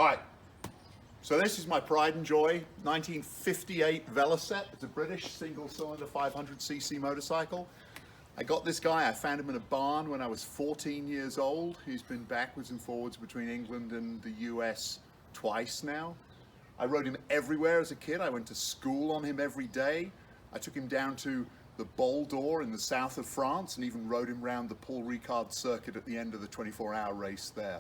All right, so this is my pride and joy, 1958 Velocette. It's a British single-cylinder 500cc motorcycle. I got this guy, I found him in a barn when I was 14 years old. He's been backwards and forwards between England and the US twice now. I rode him everywhere as a kid. I went to school on him every day. I took him down to the Bol d'Or in the south of France and even rode him around the Paul Ricard circuit at the end of the 24-hour race there.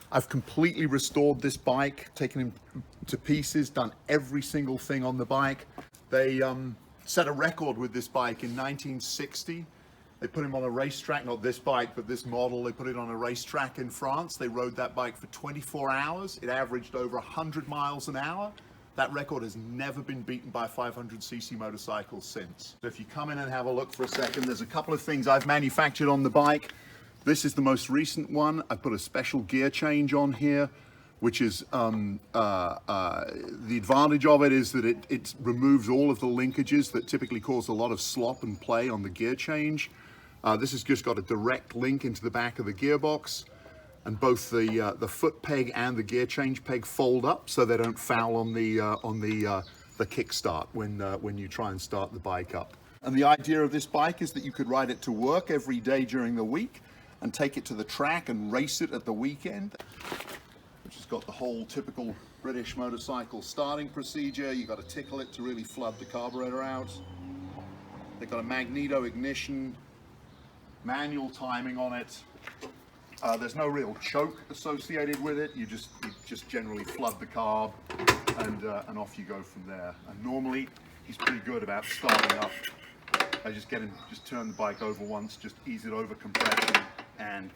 I've completely restored this bike, taken him to pieces, done every single thing on the bike. They set a record with this bike in 1960. They put him on a racetrack, not this bike, but this model. They put it on a racetrack in France. They rode that bike for 24 hours. It averaged over 100 miles an hour. That record has never been beaten by a 500cc motorcycle since. So if you come in and have a look for a second, there's a couple of things I've manufactured on the bike. This is the most recent one. I put a special gear change on here, which is, the advantage of it is that it removes all of the linkages that typically cause a lot of slop and play on the gear change. This has just got a direct link into the back of the gearbox, and both the foot peg and the gear change peg fold up so they don't foul on the kickstart when you try and start the bike up. And the idea of this bike is that you could ride it to work every day during the week and take it to the track and race it at the weekend, which has got the whole typical British motorcycle starting procedure. You got to tickle it to really flood the carburetor out. They've got a magneto ignition, manual timing on it. There's no real choke associated with it. You just generally flood the carb and off you go from there. And normally he's pretty good about starting up. I just turn the bike over once, just ease it over compression, and